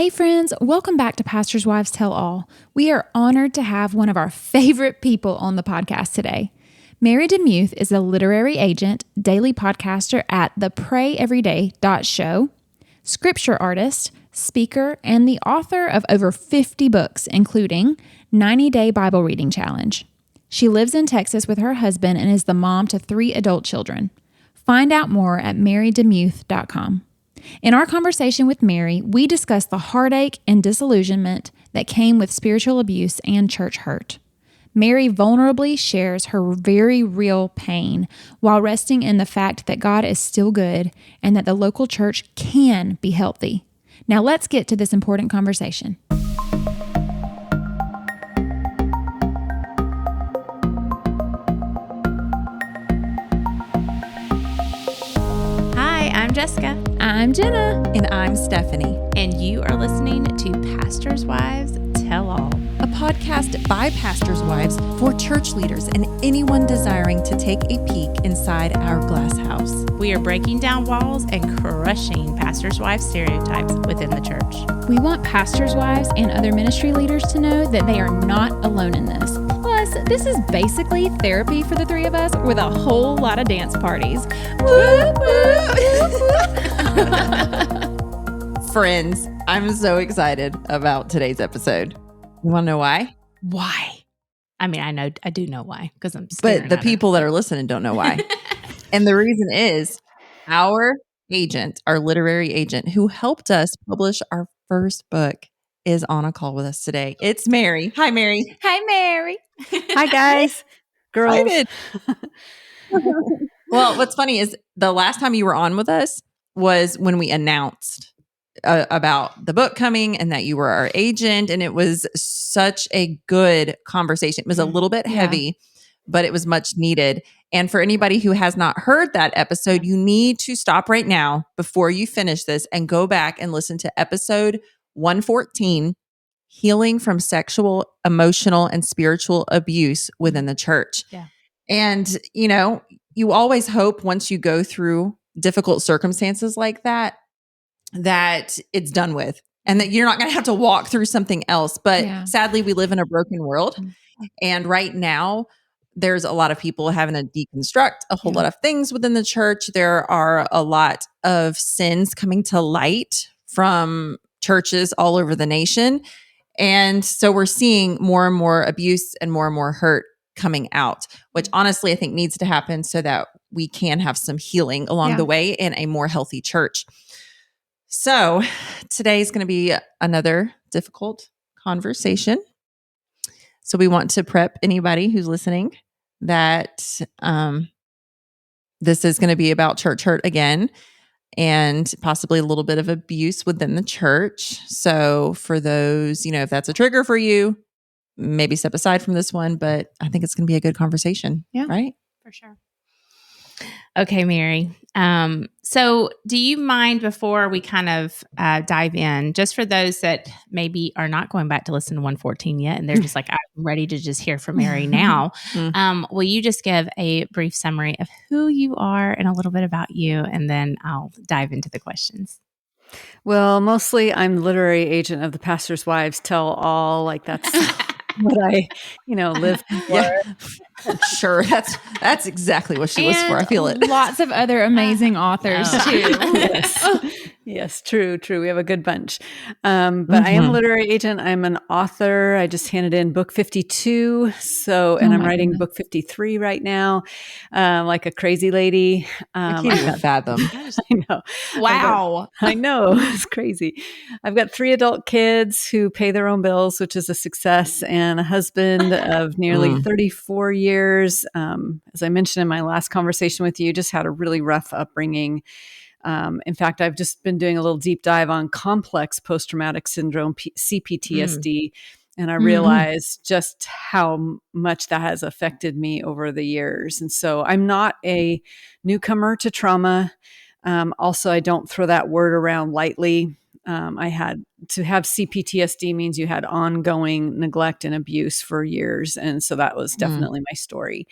Hey friends, welcome back to Pastor's Wives Tell All. We are honored to have one of our favorite people on the podcast today. Mary Demuth is a literary agent, daily podcaster at the PrayEveryday.show, scripture artist, speaker, and the author of over 50 books, including 90-Day Bible Reading Challenge. She lives in Texas with her husband and is the mom to 3 adult children. Find out more at marydemuth.com. In our conversation with Mary, we discuss the heartache and disillusionment that came with spiritual abuse and church hurt. Mary vulnerably shares her very real pain while resting in the fact that God is still good and that the local church can be healthy. Now let's get to this important conversation. I'm Jessica. I'm Jenna. And I'm Stephanie. And you are listening to Pastor's Wives Tell All, a podcast by pastors' wives for church leaders and anyone desiring to take a peek inside our glass house. We are breaking down walls and crushing pastors' wives stereotypes within the church. We want pastors' wives and other ministry leaders to know that they are not alone in this. Plus, this is basically therapy for the 3 of us with a whole lot of dance parties. Whoop, whoop. Friends, I'm so excited about today's episode. You want to know why? Why? I mean, I do know why, because I'm But the people that are listening don't know why. And the reason is our agent, our literary agent who helped us publish our first book, is on a call with us today. It's Mary. Hi, Mary. Hi, Mary. Hi, guys. Girls. Well, what's funny is the last time you were on with us was when we announced about the book coming and that you were our agent. And it was such a good conversation. It was a little bit heavy, but it was much needed. And for anybody who has not heard that episode, you need to stop right now before you finish this and go back and listen to episode 114, Healing from Sexual, Emotional, and Spiritual Abuse Within the Church. Yeah. And, you know, you always hope once you go through difficult circumstances like that, that it's done with and that you're not going to have to walk through something else. But sadly, we live in a broken world. And right now, there's a lot of people having to deconstruct a whole lot of things within the church. There are a lot of sins coming to light from churches all over the nation. And so we're seeing more and more abuse and more hurt coming out, which honestly I think needs to happen so that we can have some healing along the way in a more healthy church. So today is going to be another difficult conversation. So we want to prep anybody who's listening that this is going to be about church hurt again and possibly a little bit of abuse within the church. So for those, you know, if that's a trigger for you, maybe step aside from this one, but I think it's going to be a good conversation. Yeah, right? For sure. Okay, Mary. So do you mind before we kind of dive in, just for those that maybe are not going back to listen to 114 yet, and they're just like, I'm ready to just hear from Mary now. Will you just give a brief summary of who you are and a little bit about you, and then I'll dive into the questions. Well, mostly I'm literary agent of the Pastor's Wives Tell All. Like that's what I, live for. Yeah. Sure. That's exactly what she lives for. I feel it. Lots of other amazing authors too. Yes, true. We have a good bunch. But I am a literary agent. I'm an author. I just handed in book 52. And I'm writing book 53 right now. Like a crazy lady. I can't even fathom. I know. Wow. I know. It's crazy. I've got 3 adult kids who pay their own bills, which is a success, and a husband of nearly 34 years. As I mentioned in my last conversation with you, just had a really rough upbringing. In fact, I've just been doing a little deep dive on complex post-traumatic syndrome, CPTSD, and I realized just how much that has affected me over the years. And so I'm not a newcomer to trauma. Also, I don't throw that word around lightly. I had to have CPTSD means you had ongoing neglect and abuse for years. And so that was definitely my story.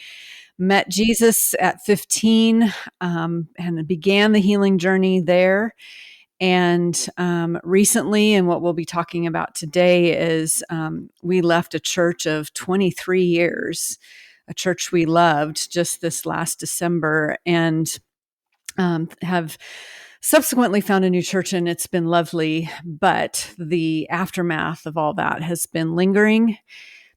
Met Jesus at 15 and began the healing journey there. And recently, and what we'll be talking about today is we left a church of 23 years, a church we loved just this last December, and have subsequently found a new church, and it's been lovely. But the aftermath of all that has been lingering.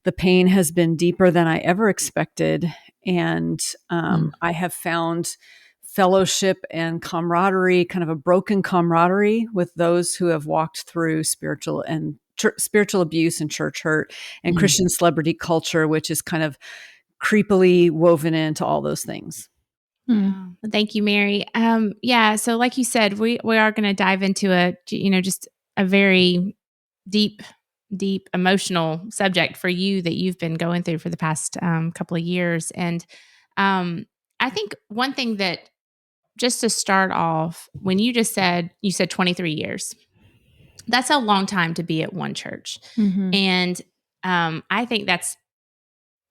The pain has been deeper than I ever expected. And I have found fellowship and camaraderie, kind of a broken camaraderie with those who have walked through spiritual abuse and church hurt and Christian celebrity culture, which is kind of creepily woven into all those things. Wow. Thank you, Mary. Yeah. So like you said, we are going to dive into just a very deep emotional subject for you that you've been going through for the past couple of years. And I think one thing that, just to start off, when you said 23 years, that's a long time to be at one church. Mm-hmm. And I think that's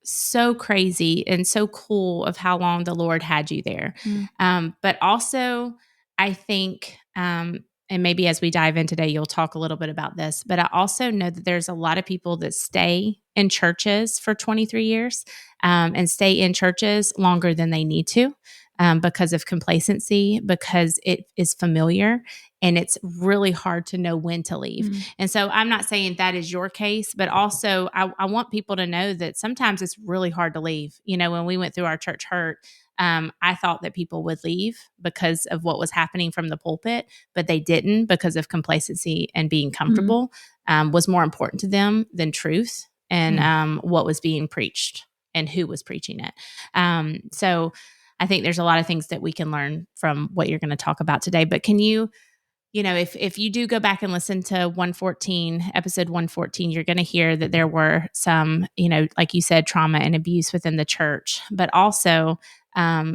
so crazy and so cool of how long the Lord had you there. But also, I think, and maybe as we dive in today, you'll talk a little bit about this, but I also know that there's a lot of people that stay in churches for 23 years and stay in churches longer than they need to because of complacency, because it is familiar. And it's really hard to know when to leave. And so I'm not saying that is your case, but also I want people to know that sometimes it's really hard to leave. When we went through our church hurt, I thought that people would leave because of what was happening from the pulpit, but they didn't, because of complacency and being comfortable was more important to them than truth and what was being preached and who was preaching it. So I think there's a lot of things that we can learn from what you're going to talk about today. But can you, if you do go back and listen to episode 114, you're going to hear that there were some, like you said, trauma and abuse within the church, but also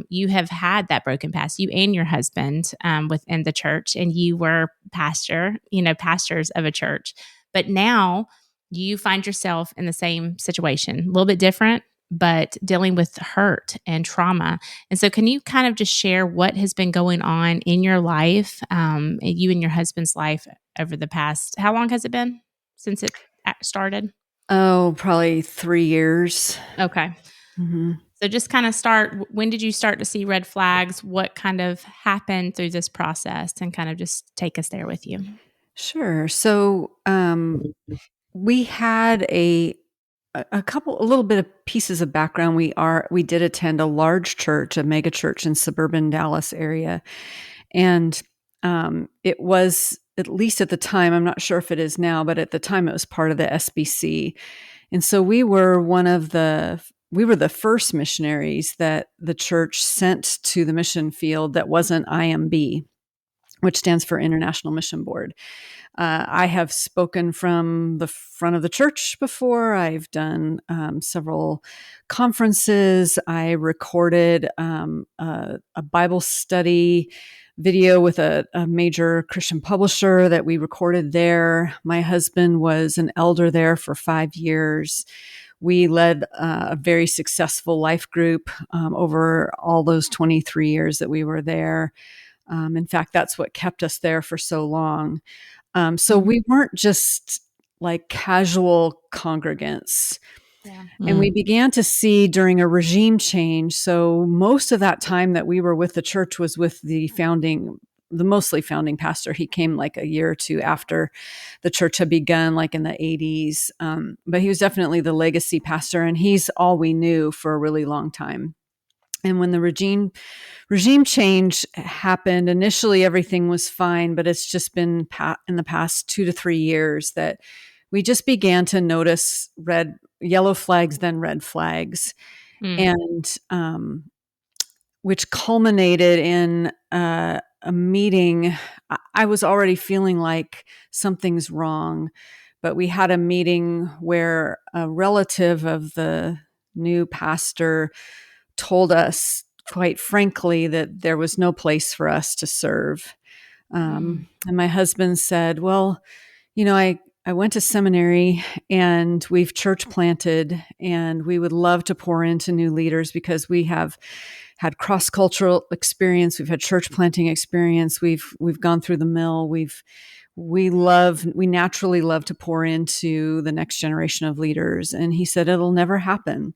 you have had that broken past, you and your husband within the church, and you were pastors of a church. But now you find yourself in the same situation, a little bit different, but dealing with hurt and trauma. And so can you kind of just share what has been going on in your life, you and your husband's life over the past, how long has it been since it started? Oh, probably 3 years. Okay. Mm-hmm. So just kind of when did you start to see red flags? What kind of happened through this process, and kind of just take us there with you? Sure. So we had a little bit of pieces of background. We did attend a large church, a mega church in suburban Dallas area. And it was, at least at the time, I'm not sure if it is now, but at the time it was part of the SBC. And so we were the first missionaries that the church sent to the mission field that wasn't IMB, which stands for International Mission Board. I have spoken from the front of the church before. I've done several conferences. I recorded a Bible study video with a major Christian publisher that we recorded there. My husband was an elder there for 5 years. We led a very successful life group over all those 23 years that we were there. In fact, that's what kept us there for so long. So we weren't just like casual congregants. Yeah. And we began to see during a regime change. So most of that time that we were with the church was with the mostly founding pastor. He came like a year or two after the church had begun, like in the 80s. But he was definitely the legacy pastor, and he's all we knew for a really long time. And when the regime change happened, initially everything was fine, but it's just been in the past 2 to 3 years that we just began to notice yellow flags, then red flags, and which culminated in a meeting. I was already feeling like something's wrong, but we had a meeting where a relative of the new pastor told us quite frankly that there was no place for us to serve. And my husband said, well, I went to seminary and we've church planted, and we would love to pour into new leaders because we have had cross-cultural experience. We've had church planting experience. We've gone through the mill. We naturally love to pour into the next generation of leaders. And he said, it'll never happen.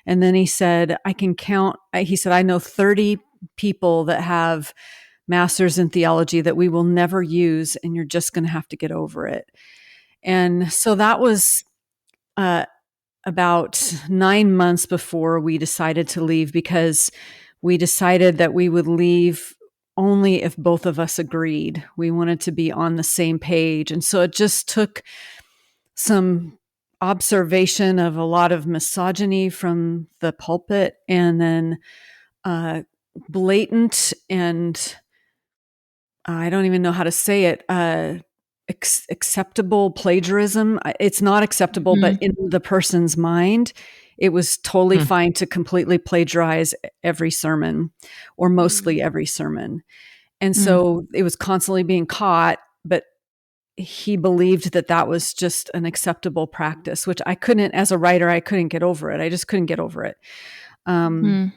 And then he said, I know 30 people that have masters in theology that we will never use, and you're just going to have to get over it. And so that was about 9 months before we decided to leave, because we decided that we would leave only if both of us agreed. We wanted to be on the same page. And so it just took some observation of a lot of misogyny from the pulpit, and then blatant and I don't even know how to say it, acceptable plagiarism. It's not acceptable, but in the person's mind, it was totally fine to completely plagiarize every sermon, or mostly every sermon. And so it was constantly being caught, but he believed that that was just an acceptable practice, which I couldn't, as a writer, I couldn't get over it. I just couldn't get over it. And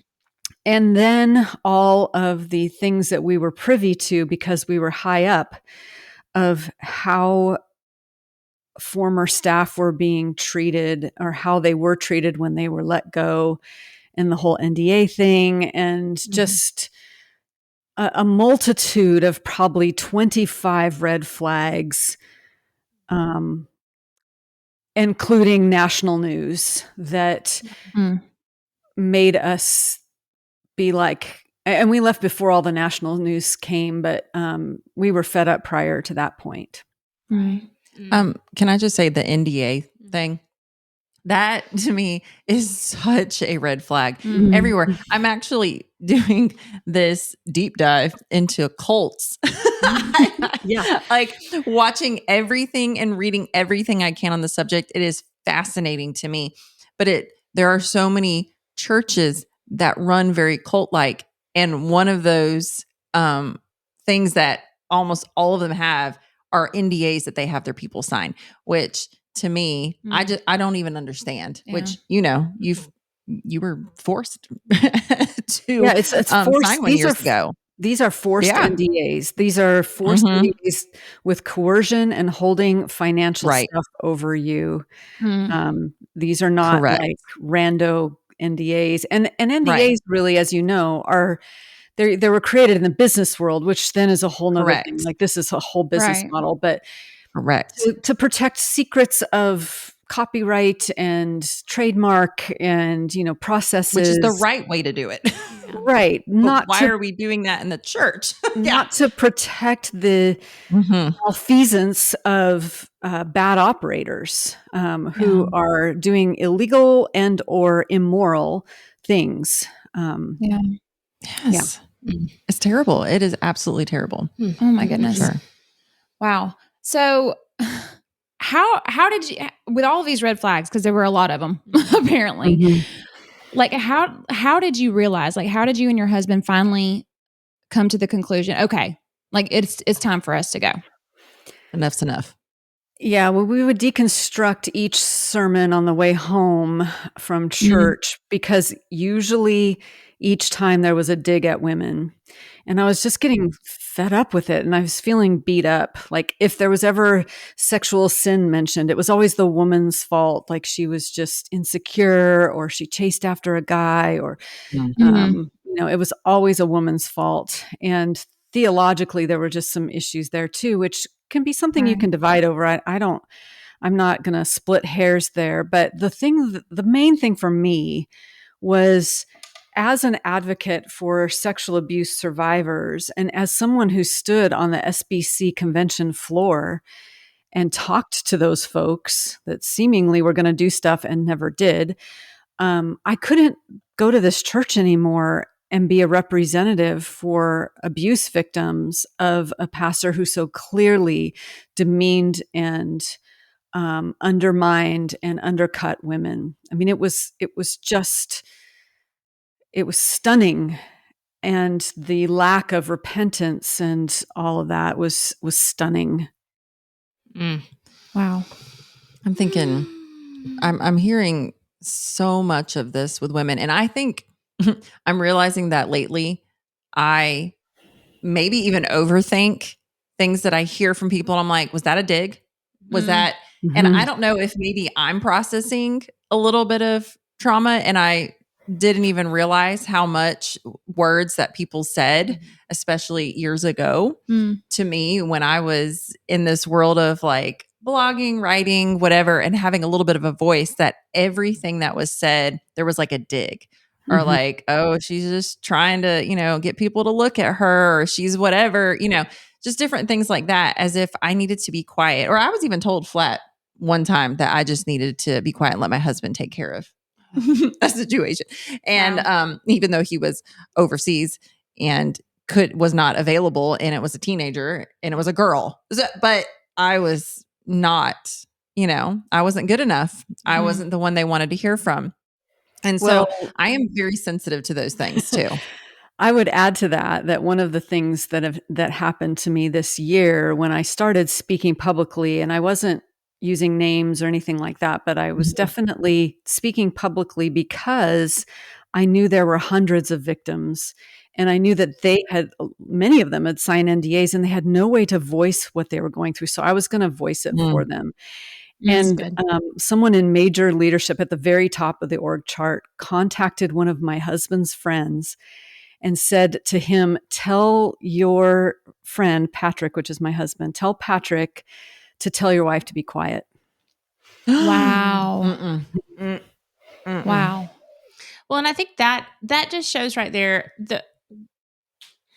then all of the things that we were privy to, because we were high up, of how former staff were being treated, or how they were treated when they were let go, and the whole NDA thing, and just a multitude of probably 25 red flags, including national news, that made us be like, and we left before all the national news came, but we were fed up prior to that point. Right. Can I just say the NDA thing? That to me is such a red flag everywhere. I'm actually doing this deep dive into cults. Yeah. Like watching everything and reading everything I can on the subject. It is fascinating to me. But there are so many churches that run very cult-like. And one of those things that almost all of them have are NDAs that they have their people sign, which to me, I don't even understand. Yeah. Which you were forced to it's forced. sign one years ago. These are forced NDAs. These are forced NDAs with coercion and holding financial stuff over you. These are not like rando NDAs. And NDAs really, as you know, are they were created in the business world, which then is a whole nother thing. Like this is a whole business model, but to protect secrets of copyright and trademark and processes, which is the right way to do it. Right. Why are we doing that in the church? Not to protect the malfeasance of bad operators who are doing illegal and or immoral things. Yes. It's terrible. It is absolutely terrible. Oh my goodness. Sure. Wow. So how did you, with all of these red flags, because there were a lot of them apparently, like how did you realize, like how did you and your husband finally come to the conclusion, okay, like it's time for us to go? Enough's enough. Yeah, well, we would deconstruct each sermon on the way home from church because usually each time there was a dig at women. And I was just getting fed up with it. And I was feeling beat up. Like if there was ever sexual sin mentioned, it was always the woman's fault. Like she was just insecure, or she chased after a guy, or, it was always a woman's fault. And theologically, there were just some issues there too, which can be something you can divide over. I'm not going to split hairs there. But the main thing for me was, as an advocate for sexual abuse survivors, and as someone who stood on the SBC convention floor and talked to those folks that seemingly were going to do stuff and never did, I couldn't go to this church anymore and be a representative for abuse victims of a pastor who so clearly demeaned and undermined and undercut women. I mean, it was stunning. And the lack of repentance and all of that was stunning. Wow. I'm thinking, I'm hearing so much of this with women. And I think I'm realizing that lately I maybe even overthink things that I hear from people. And I'm like, was that a dig? Was that, and I don't know if maybe I'm processing a little bit of trauma and I didn't even realize how much words that people said, especially years ago to me when I was in this world of like blogging, writing, whatever, and having a little bit of a voice, that everything that was said, there was like a dig. Or like, oh, she's just trying to, get people to look at her, or she's whatever, just different things like that, as if I needed to be quiet. Or I was even told flat one time that I just needed to be quiet and let my husband take care of a situation. And even though he was overseas and was not available, and it was a teenager and it was a girl, but I was not, I wasn't good enough. I wasn't the one they wanted to hear from. And so I am very sensitive to those things too. I would add to that one of the things that happened to me this year when I started speaking publicly, and I wasn't using names or anything like that, but I was definitely speaking publicly because I knew there were hundreds of victims, and I knew that many of them had signed NDAs and they had no way to voice what they were going through. So I was going to voice it for them. And someone in major leadership at the very top of the org chart contacted one of my husband's friends and said to him, tell your friend, Patrick, which is my husband, tell Patrick to tell your wife to be quiet. Wow. Wow. Well, and I think that just shows right there,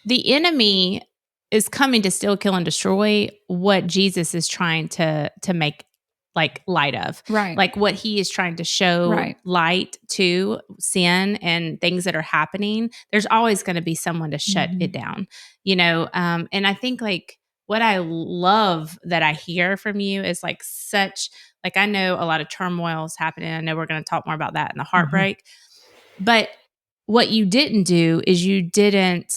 the enemy is coming to steal, kill, and destroy what Jesus is trying to make like light of, right? Like what he is trying to show light to sin and things that are happening. There's always going to be someone to shut it down, and I think like what I love that I hear from you is like I know a lot of turmoil is happening. I know we're going to talk more about that in the heartbreak, but what you didn't do is you didn't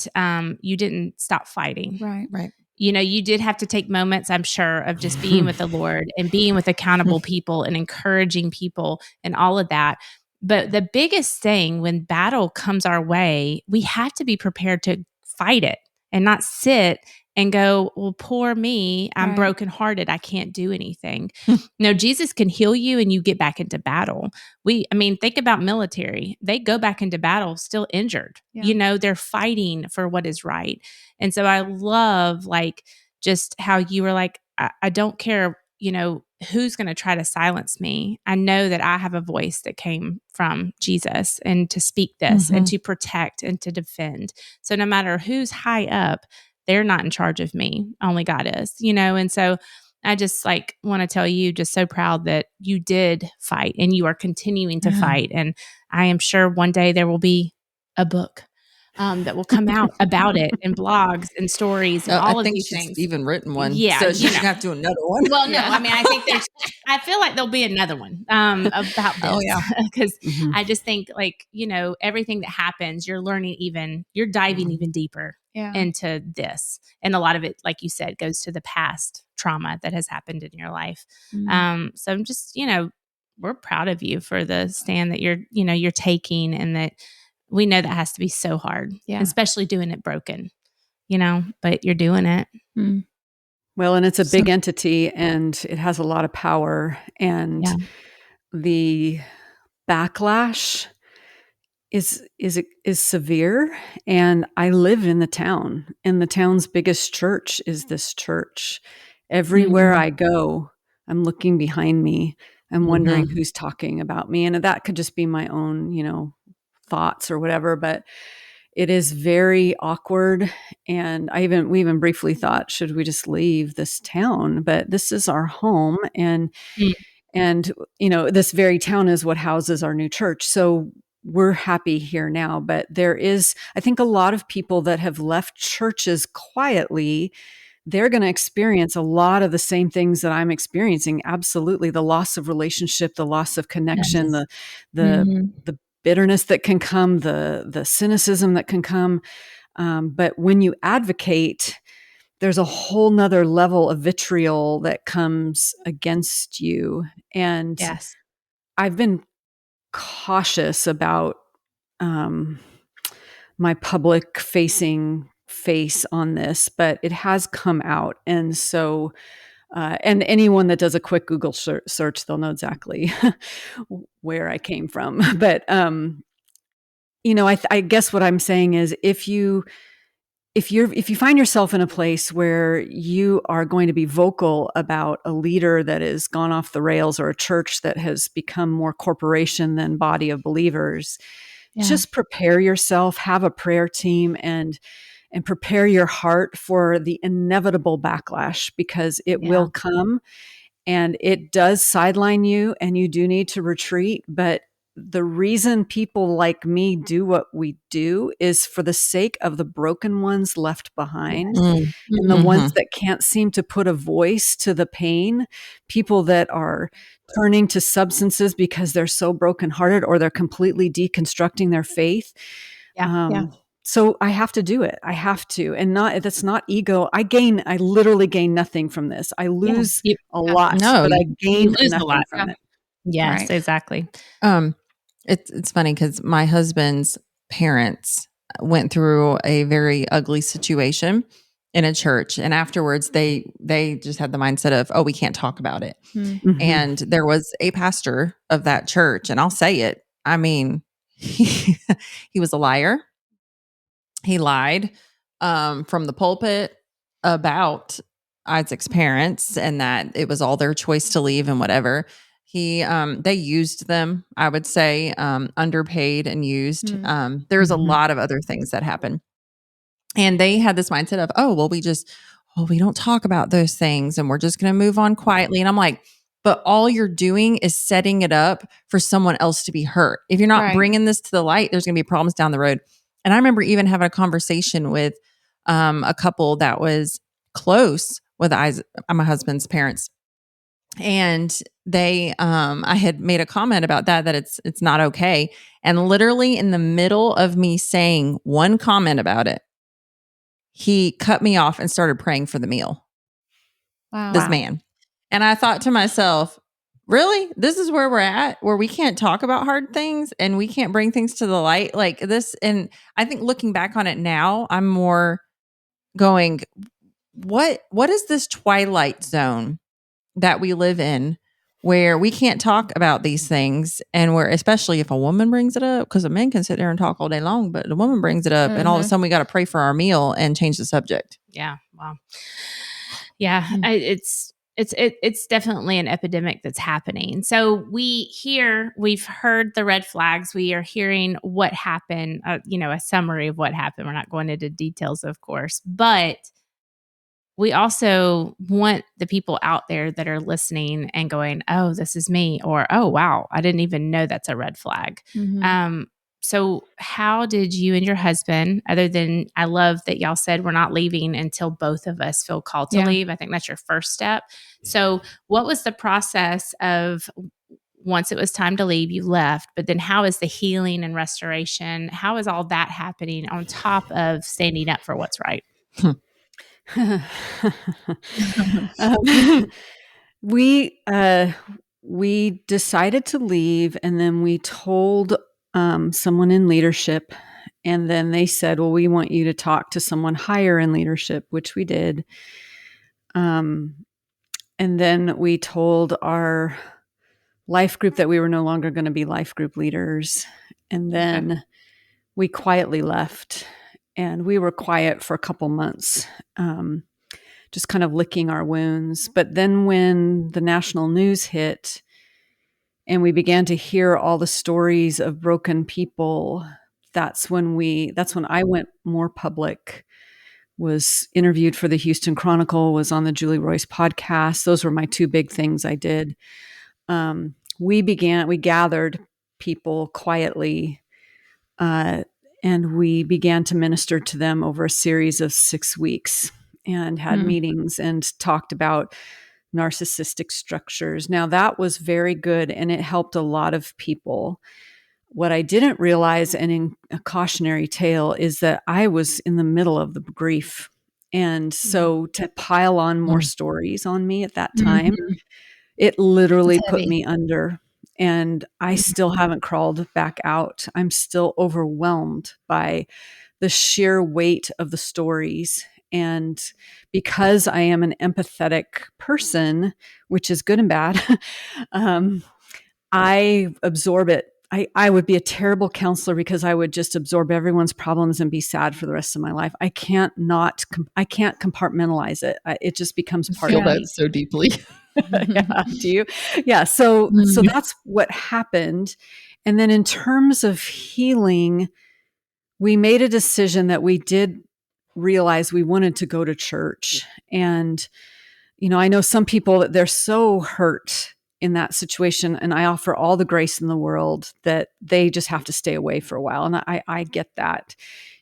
stop fighting. Right. You did have to take moments, I'm sure, of just being with the Lord and being with accountable people and encouraging people and all of that. But the biggest thing when battle comes our way, we have to be prepared to fight it and not sit and go, well, poor me, I'm brokenhearted, I can't do anything. No, Jesus can heal you and you get back into battle. Think about military. They go back into battle still injured. Yeah. They're fighting for what is right. And so I love like just how you were like, I don't care, who's going to try to silence me. I know that I have a voice that came from Jesus, and to speak this and to protect and to defend. So no matter who's high up, they're not in charge of me. Only God is, and so I just like want to tell you, just so proud that you did fight and you are continuing to fight. And I am sure one day there will be a book that will come out about it, and blogs and stories and all of these things. She's even written one. Yeah. So she's going to have to do another one. Well, no, I think I feel like there'll be another one about this. Oh, yeah. Because I just think like, everything that happens, you're learning you're diving even deeper into this. And a lot of it, like you said, goes to the past trauma that has happened in your life. So I'm just, we're proud of you for the stand that you're taking, and that we know that has to be so hard, especially doing it broken, but you're doing it. Well, and it's a big entity, and it has a lot of power, and the backlash is severe. And I live in the town, and the town's biggest church is this church. Everywhere I go, I'm looking behind me. I'm wondering who's talking about me. And that could just be my own, thoughts or whatever, but it is very awkward. And we even briefly thought, should we just leave this town? But this is our home. And this very town is what houses our new church. So we're happy here now. But there is, I think, a lot of people that have left churches quietly. They're going to experience a lot of the same things that I'm experiencing. Absolutely. The loss of relationship, the loss of connection, the bitterness that can come, the cynicism that can come. But when you advocate there's a whole nother level of vitriol that comes against you. And Yes. I've been cautious about my public facing face on this, but it has come out. And so, and anyone that does a quick Google search, they'll know exactly where I came from. But, I guess what I'm saying is if you find yourself in a place where you are going to be vocal about a leader that has gone off the rails or a church that has become more corporation than body of believers, just prepare yourself, have a prayer team, and prepare your heart for the inevitable backlash, because it will come, and it does sideline you and you do need to retreat. But the reason people like me do what we do is for the sake of the broken ones left behind, and the ones that can't seem to put a voice to the pain, people that are turning to substances because they're so brokenhearted, or they're completely deconstructing their faith. So I have to do it. I have to. And that's not ego. I literally gain nothing from this. I lose a lot, but I gain nothing from it. Yes, right. Exactly. It's funny because my husband's parents went through a very ugly situation in a church, and afterwards they just had the mindset of, oh, we can't talk about it. Mm-hmm. And there was a pastor of that church, and I'll say it. I mean, he was a liar. He lied from the pulpit about Isaac's parents, and that it was all their choice to leave and whatever. They used them, I would say, underpaid and used. There's a lot of other things that happen. And they had this mindset of, oh, well, we don't talk about those things, and we're just going to move on quietly. And I'm like, but all you're doing is setting it up for someone else to be hurt. If you're not bringing this to the light, there's going to be problems down the road. And I remember even having a conversation with a couple that was close with my husband's parents. And I had made a comment about that it's not okay. And literally in the middle of me saying one comment about it, he cut me off and started praying for the meal. Wow. This man. And I thought to myself, really? This is where we're at, where we can't talk about hard things and we can't bring things to the light like this. And I think looking back on it now, I'm more going, what is this twilight zone that we live in where we can't talk about these things, and where, especially if a woman brings it up, because a man can sit there and talk all day long, but a woman brings it up and all of a sudden we got to pray for our meal and change the subject. Yeah. Wow. Yeah. It's definitely an epidemic that's happening. So we've heard the red flags. We are hearing what happened, a summary of what happened. We're not going into details, of course, but we also want the people out there that are listening and going, oh, this is me, or, oh, wow, I didn't even know that's a red flag. So how did you and your husband, other than, I love that y'all said we're not leaving until both of us feel called to leave. I think that's your first step. So what was the process of, once it was time to leave, you left, but then how is the healing and restoration? How is all that happening on top of standing up for what's right? We decided to leave, and then we told someone in leadership, and then they said, well, we want you to talk to someone higher in leadership, which we did. And then we told our life group that we were no longer going to be life group leaders. And then we quietly left, and we were quiet for a couple months, just kind of licking our wounds. But then when the national news hit and we began to hear all the stories of broken people, that's when I went more public, was interviewed for the Houston Chronicle, was on the Julie Royce podcast. Those were my two big things I did. We gathered people quietly, and we began to minister to them over a series of 6 weeks, and had meetings and talked about narcissistic structures. Now that was very good, and it helped a lot of people. What I didn't realize, and in a cautionary tale, is that I was in the middle of the grief, And so to pile on more stories on me at that time, it literally put me under. And I still haven't crawled back out. I'm still overwhelmed by the sheer weight of the stories. And because I am an empathetic person, which is good and bad, I absorb it. I would be a terrible counselor because I would just absorb everyone's problems and be sad for the rest of my life. I can't compartmentalize it. It just becomes part of me. I feel that so deeply. Yeah, do you? Yeah. So that's what happened. And then in terms of healing, we made a decision that we did realize we wanted to go to church. And, I know some people that they're so hurt in that situation, and I offer all the grace in the world that they just have to stay away for a while. And I get that.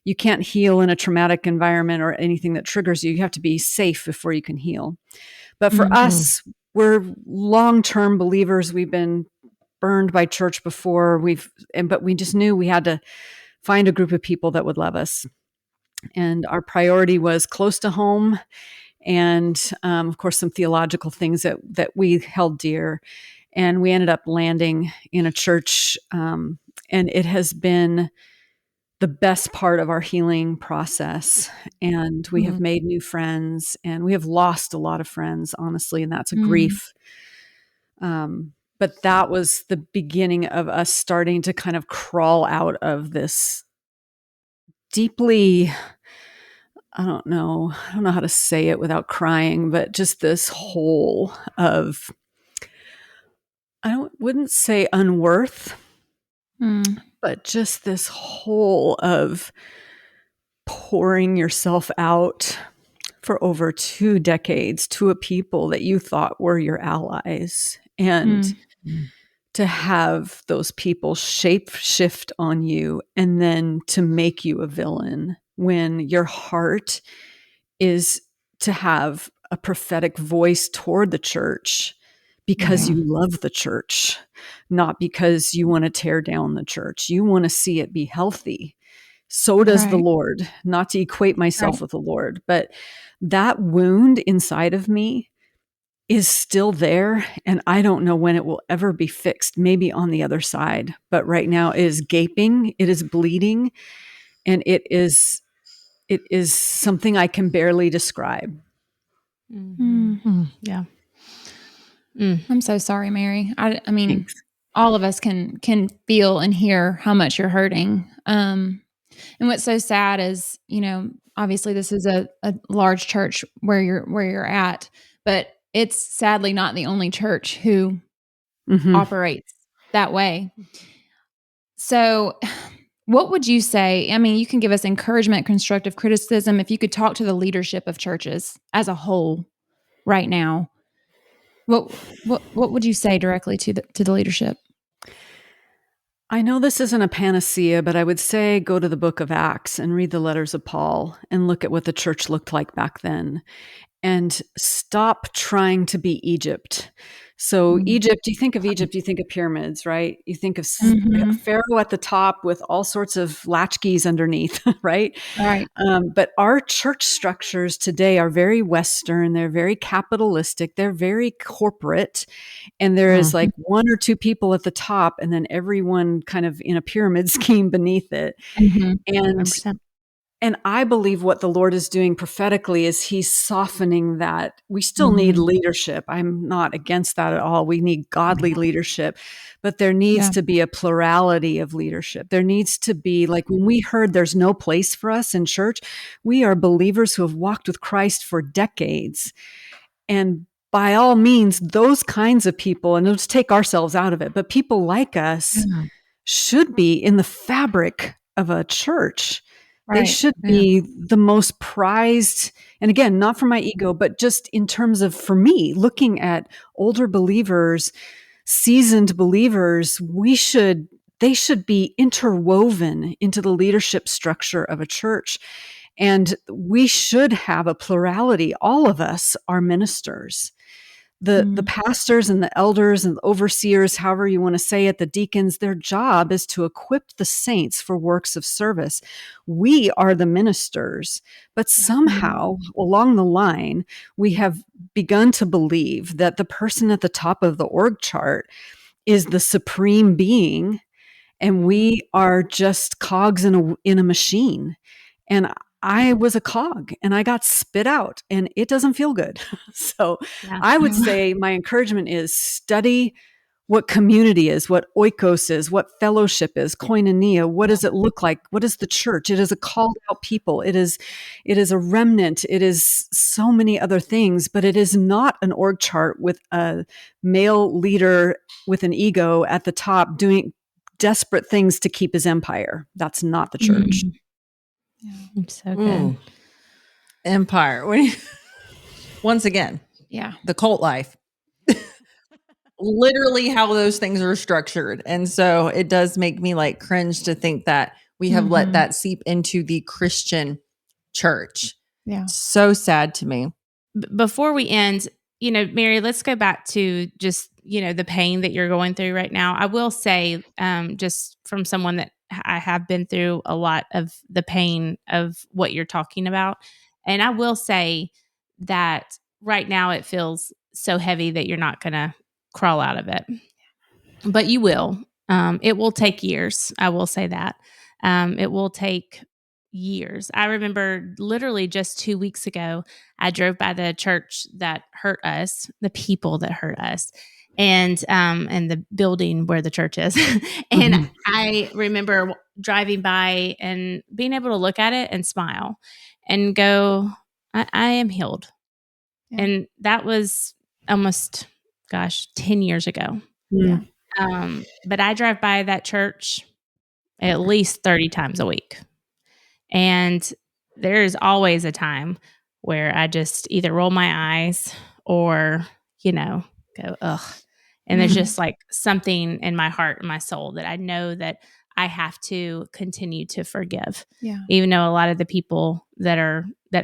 You can't heal in a traumatic environment or anything that triggers you. You have to be safe before you can heal. But for us, we're long-term believers. We've been burned by church before. But we just knew we had to find a group of people that would love us. And our priority was close to home. And of course, some theological things that we held dear. And we ended up landing in a church. And it has been the best part of our healing process. And we have made new friends, and we have lost a lot of friends, honestly. And that's a grief. But that was the beginning of us starting to kind of crawl out of this deeply, I don't know how to say it without crying, but just this hole of, wouldn't say unworth, but just this hole of pouring yourself out for over 2 decades to a people that you thought were your allies. And to have those people shift on you and then to make you a villain when your heart is to have a prophetic voice toward the church because you love the church, not because you want to tear down the church. You want to see it be healthy. So does the Lord, not to equate myself with the Lord, but that wound inside of me is still there. And I don't know when it will ever be fixed, maybe on the other side. But right now it is gaping, it is bleeding, and it is something I can barely describe. Yeah. I'm so sorry, Mary. I mean, Thanks. all of us can feel and hear how much you're hurting. And what's so sad is, obviously this is a large church where you're at, but it's sadly not the only church who operates that way. So what would you say? I mean, you can give us encouragement, constructive criticism. If you could talk to the leadership of churches as a whole right now, what would you say directly to the leadership? I know this isn't a panacea, but I would say go to the book of Acts and read the letters of Paul and look at what the church looked like back then. And stop trying to be Egypt. So Egypt, you think of Egypt, you think of pyramids, right? You think of Pharaoh at the top with all sorts of latchkeys underneath, right? Right. But our church structures today are very Western. They're very capitalistic. They're very corporate. And there is like 1 or 2 people at the top and then everyone kind of in a pyramid scheme beneath it. And I believe what the Lord is doing prophetically is he's softening that. We still need leadership. I'm not against that at all. We need godly leadership, but there needs to be a plurality of leadership. There needs to be, like when we heard there's no place for us in church, we are believers who have walked with Christ for decades. And by all means, those kinds of people, and let's take ourselves out of it, but people like us should be in the fabric of a church. They should be the most prized. And again, not for my ego, but just in terms of, for me, looking at older believers, seasoned believers, they should be interwoven into the leadership structure of a church. And we should have a plurality. All of us are ministers. The pastors and the elders and the overseers, however you want to say it, the deacons, their job is to equip the saints for works of service. We are the ministers, but somehow along the line, we have begun to believe that the person at the top of the org chart is the supreme being, and we are just cogs in a machine. And I was a cog and I got spit out, and it doesn't feel good. So I would say my encouragement is study what community is, what oikos is, what fellowship is, koinonia. What does it look like? What is the church? It is a called out people. It is a remnant. It is so many other things, but it is not an org chart with a male leader with an ego at the top doing desperate things to keep his empire. That's not the church. Yeah, so good. Empire. Once again, the cult life. Literally how those things are structured. And so it does make me like cringe to think that we have let that seep into the Christian church. Yeah. So sad to me. Before we end, Mary, let's go back to just, the pain that you're going through right now. I will say, just from someone that I have been through a lot of the pain of what you're talking about. And I will say that right now it feels so heavy that you're not going to crawl out of it, but you will. It will take years. I will say that. It will take years. I remember literally just 2 weeks ago, I drove by the church that hurt us, the people that hurt us, and the building where the church is. And I remember driving by and being able to look at it and smile and go, I am healed. Yeah. And that was almost, 10 years ago. Yeah. But I drive by that church at least 30 times a week. And there's always a time where I just either roll my eyes or, go, ugh. And there's just like something in my heart and my soul that I know that I have to continue to forgive. Yeah. Even though a lot of the people that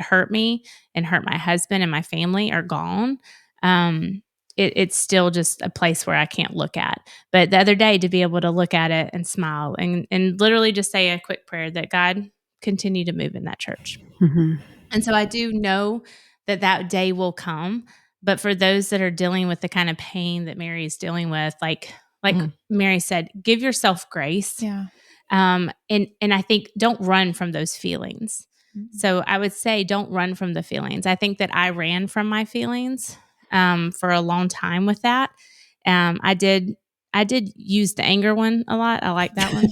hurt me and hurt my husband and my family are gone. It's still just a place where I can't look at. But the other day, to be able to look at it and smile and literally just say a quick prayer that God continue to move in that church. And so I do know that day will come. But for those that are dealing with the kind of pain that Mary is dealing with, like Mary said, give yourself grace. Yeah. And I think don't run from those feelings. So I would say don't run from the feelings. I think that I ran from my feelings for a long time with that. I did use the anger one a lot. I like that one.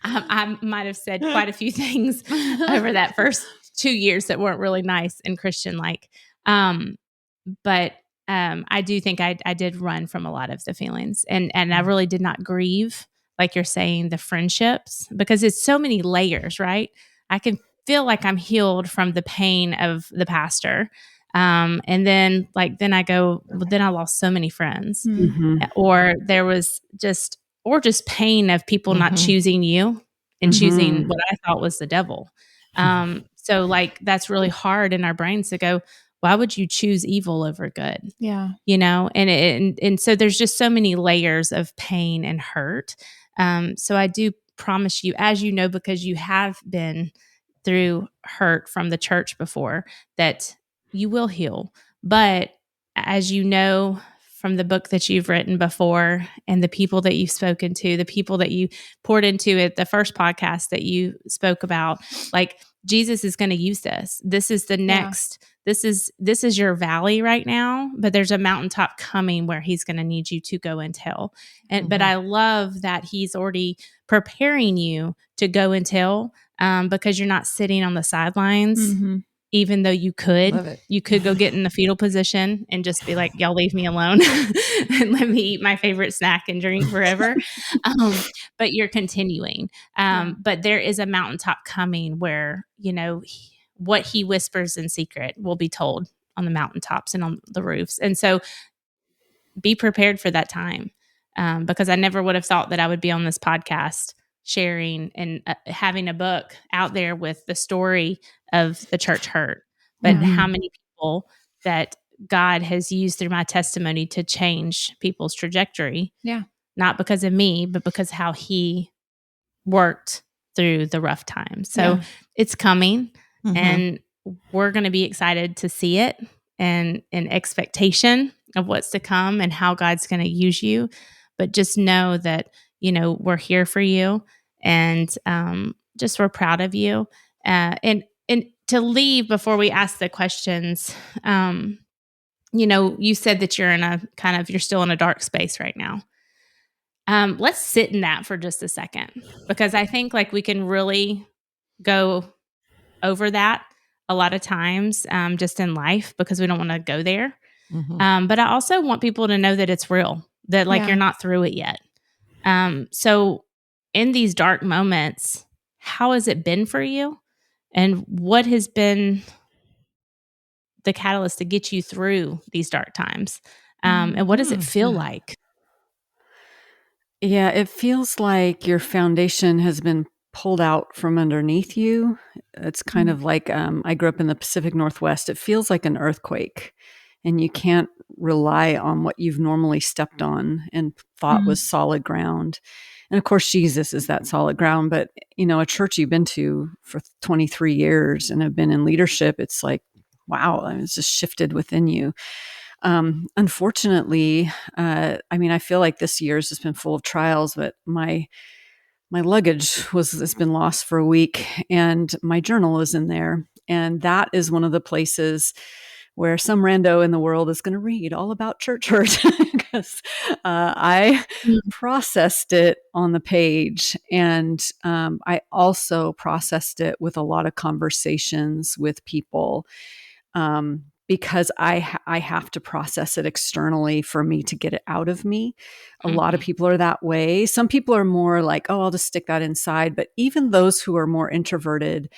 I might have said quite a few things over that first 2 years that weren't really nice and Christian-like. But I do think I did run from a lot of the feelings, and I really did not grieve, like you're saying, the friendships, because it's so many layers, right? I can feel like I'm healed from the pain of the pastor. And then I go, well, then I lost so many friends, or there was just pain of people not choosing you and choosing what I thought was the devil. So that's really hard in our brains to go, why would you choose evil over good? Yeah. And so there's just so many layers of pain and hurt. So I do promise you, as you know, because you have been through hurt from the church before, that you will heal. But as you know, from the book that you've written before and the people that you've spoken to, the people that you poured into at the first podcast that you spoke about, Jesus is going to use this. This is the next, this is your valley right now, but there's a mountaintop coming where he's going to need you to go and tell. But I love that he's already preparing you to go and tell, because you're not sitting on the sidelines. Even though you could go get in the fetal position and just be like, y'all leave me alone and let me eat my favorite snack and drink forever. But you're continuing. But there is a mountaintop coming where, what he whispers in secret will be told on the mountaintops and on the roofs. And so be prepared for that time. Because I never would have thought that I would be on this podcast sharing and having a book out there with the story of the church hurt, but how many people that God has used through my testimony to change people's trajectory. Yeah. Not because of me, but because how he worked through the rough times. So it's coming, and we're going to be excited to see it and in expectation of what's to come and how God's going to use you. But just know that, we're here for you, and just we're proud of you. And to leave before we ask the questions, you said that you're in you're still in a dark space right now. Let's sit in that for just a second, because I think we can really go over that a lot of times just in life, because we don't want to go there. But I also want people to know that it's real, that you're not through it yet. So in these dark moments, how has it been for you? And what has been the catalyst to get you through these dark times? And what does it feel like? Yeah, it feels like your foundation has been pulled out from underneath you. It's kind of like I grew up in the Pacific Northwest. It feels like an earthquake, and you can't rely on what you've normally stepped on and thought was solid ground. And of course, Jesus is that solid ground. But, a church you've been to for 23 years and have been in leadership, it's like, wow, it's just shifted within you. Unfortunately, I feel like this year has just been full of trials, but my luggage has been lost for a week, and my journal is in there. And that is one of the places where some rando in the world is going to read all about church hurt, because I processed it on the page. And I also processed it with a lot of conversations with people, because I have to process it externally for me to get it out of me. A lot of people are that way. Some people are more like, oh, I'll just stick that inside. But even those who are more introverted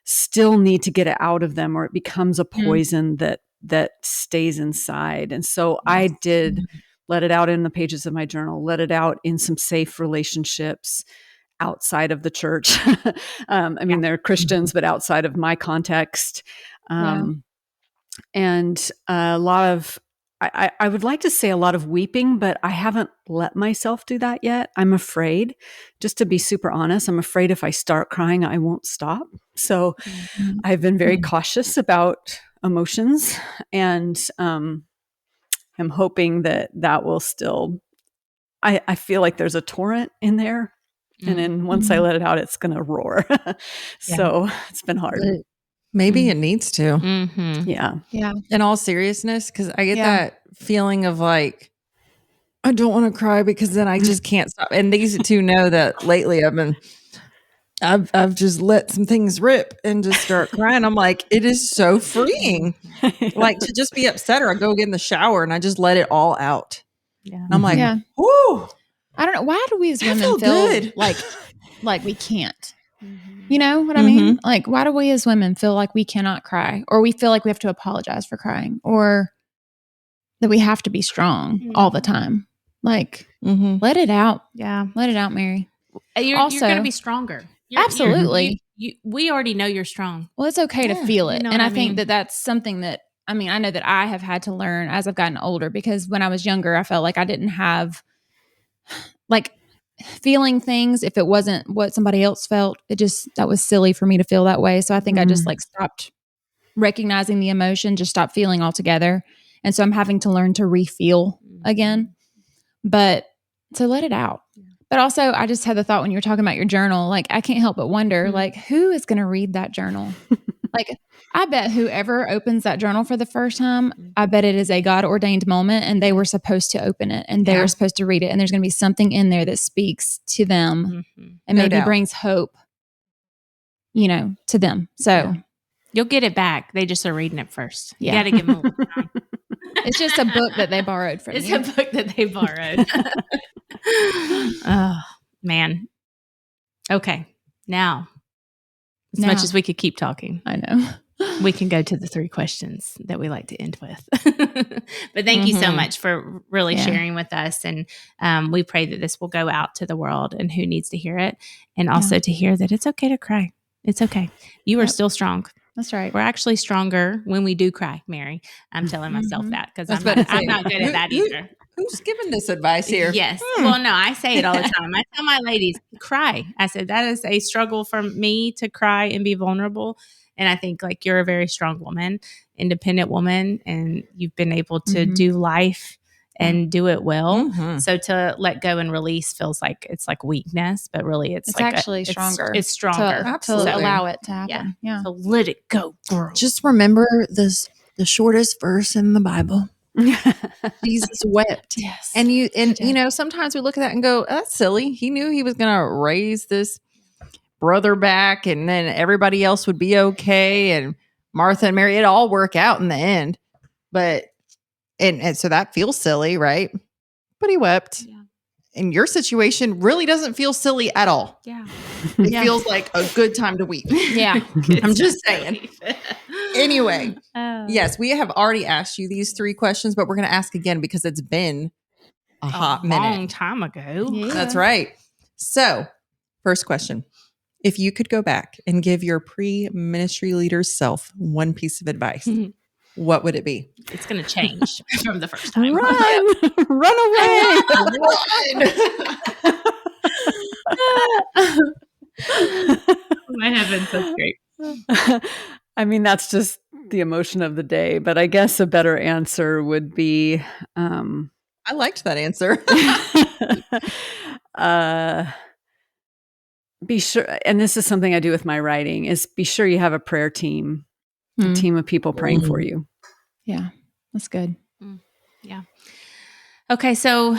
still need to get it out of them, or it becomes a poison that stays inside. And so I did let it out in the pages of my journal, let it out in some safe relationships outside of the church. They're Christians, but outside of my context. And a lot of, I would like to say a lot of weeping, but I haven't let myself do that yet. I'm afraid, just to be super honest, I'm afraid if I start crying, I won't stop. So I've been very cautious about emotions, and I'm hoping that will still, I feel like there's a torrent in there. And then once I let it out, it's going to roar. So it's been hard. Maybe it needs to. Yeah. In all seriousness, because I get that feeling of I don't want to cry because then I just can't stop. And these two know that lately I've just let some things rip and just start crying. I'm like, it is so freeing. To just be upset, or I go get in the shower and I just let it all out. Yeah. And I'm like, whoo. I don't know. Why do we as women feel good. like we can't? You know what I mean? Why do we as women feel like we cannot cry, or we feel like we have to apologize for crying, or that we have to be strong all the time? Let it out. Yeah. Let it out, Mary. You're going to be stronger. Absolutely. We already know you're strong. Well, it's okay to feel it. You know and I mean? think that that's something that, I know that I have had to learn as I've gotten older, because when I was younger, I felt like I didn't have feeling things. If it wasn't what somebody else felt, that was silly for me to feel that way. So I think I just stopped recognizing the emotion, just stopped feeling altogether. And so I'm having to learn to re-feel again, but to let it out. But also I just had the thought when you were talking about your journal, I can't help but wonder, who is going to read that journal? I bet whoever opens that journal for the first time, I bet it is a God ordained moment, and they were supposed to open it, and they were supposed to read it. And there's going to be something in there that speaks to them and maybe brings hope, to them. So you'll get it back. They just are reading it first. You got to give them a little time. It's just a book that they borrowed from you. It's a book that they borrowed. Oh, man. Okay. Now, as much as we could keep talking, I know, we can go to the 3 questions that we like to end with. But thank you so much for really sharing with us. And we pray that this will go out to the world and who needs to hear it. And also to hear that it's okay to cry. It's okay. You are still strong. That's right. We're actually stronger when we do cry, Mary. I'm telling myself that because I'm not good at that either. Who's giving this advice here? Yes. Well, no, I say it all the time. I tell my ladies, cry. I said, that is a struggle for me to cry and be vulnerable. And I think like you're a very strong woman, independent woman, and you've been able to do life and do it well. So to let go and release feels like it's like weakness, but really it's like actually stronger. It's stronger to allow it to happen. Yeah. So let it go, girl. Just remember the shortest verse in the Bible. Jesus wept. Yes. And you know, sometimes we look at that and go, that's silly. He knew he was going to raise this brother back and then everybody else would be okay. And Martha and Mary, it'd all work out in the end. But, and so that feels silly, right? But he wept. Yeah. And your situation really doesn't feel silly at all. Yeah. It feels like a good time to weep. Yeah. I'm just saying. Anyway, yes, we have already asked you these 3 questions, but we're going to ask again because it's been a hot minute. Long time ago. Yeah. That's right. So, first question. If you could go back and give your pre-ministry leader self one piece of advice, what would it be? It's going to change from the first time. Run! Run away! My heavens, that's great. I mean, that's just the emotion of the day. But I guess a better answer would be I liked that answer. Be sure, and this is something I do with my writing, is be sure you have a prayer team, a team of people praying for you. Yeah, that's good. Yeah. Okay, so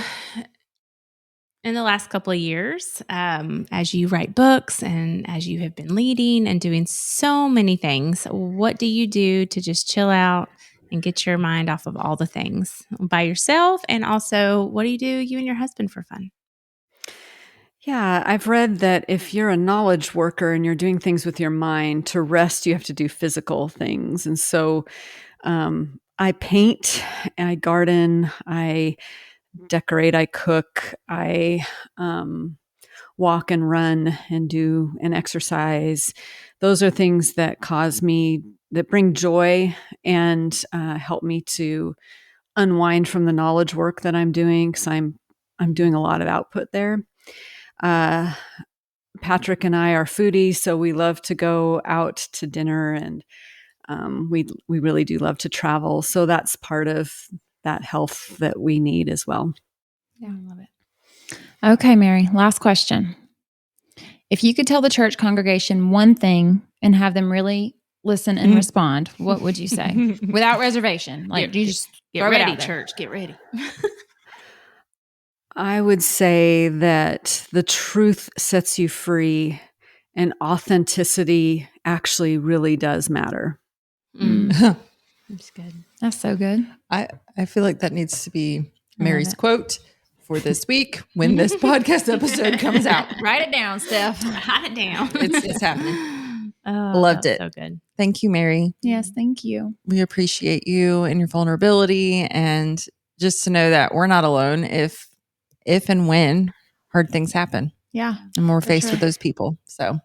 in the last couple of years, as you write books and as you have been leading and doing so many things, what do you do to just chill out and get your mind off of all the things by yourself? And also, what do you and your husband for fun? Yeah, I've read that if you're a knowledge worker and you're doing things with your mind, to rest, you have to do physical things. And so I paint, I garden, I decorate, I cook, I walk and run and do an exercise. Those are things that that bring joy and help me to unwind from the knowledge work that I'm doing, because I'm doing a lot of output there. Patrick and I are foodies, so we love to go out to dinner, and we really do love to travel. So that's part of that health that we need as well. Yeah, I love it. Okay, Mary, last question. If you could tell the church congregation one thing and have them really listen and respond, what would you say? Without reservation. Like, you just get ready, church. Get ready. I would say that the truth sets you free, and authenticity actually really does matter. That's good. That's so good. I feel like that needs to be Mary's quote for this week when this podcast episode comes out. Write it down, Steph. Write it down. It's happening. Oh, Loved it. So good. Thank you, Mary. Yes, thank you. We appreciate you and your vulnerability, and just to know that we're not alone if and when hard things happen. Yeah. And we're faced with those people. So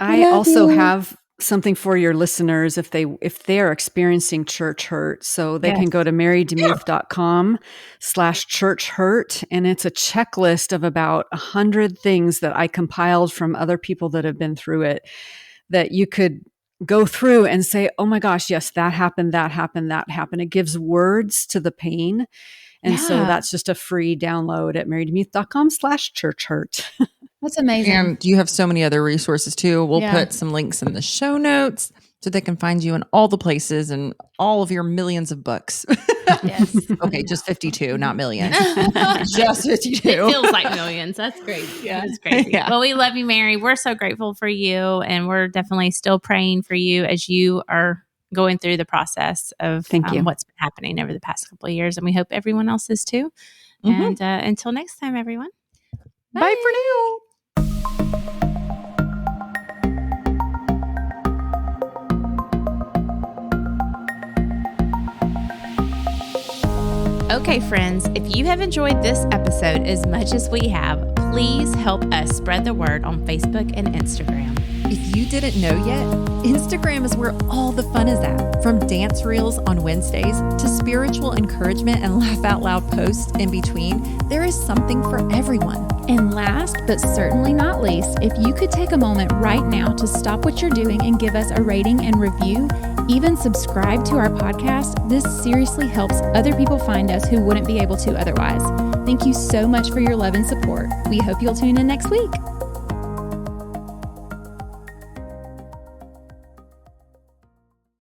I also have something for your listeners if they are experiencing church hurt. So they can go to marydemuth.com/church hurt. And it's a checklist of about 100 things that I compiled from other people that have been through it, that you could go through and say, oh my gosh, yes, that happened, that happened, that happened. It gives words to the pain. And so that's just a free download at marydemuth.com/church hurt. That's amazing. And you have so many other resources too. We'll put some links in the show notes so they can find you in all the places and all of your millions of books. Yes. Okay, just 52, not millions. Just 52. It feels like millions. That's crazy. Yeah. That's crazy. Yeah. Well, we love you, Mary. We're so grateful for you. And we're definitely still praying for you as you are going through the process of what's been happening over the past couple of years. And we hope everyone else is too. And until next time, everyone. Bye for now. Okay, friends, if you have enjoyed this episode as much as we have, please help us spread the word on Facebook and Instagram. If you didn't know yet, Instagram is where all the fun is at. From dance reels on Wednesdays to spiritual encouragement and laugh out loud posts in between, there is something for everyone. And last but certainly not least, if you could take a moment right now to stop what you're doing and give us a rating and review, even subscribe to our podcast, this seriously helps other people find us who wouldn't be able to otherwise. Thank you so much for your love and support. We hope you'll tune in next week.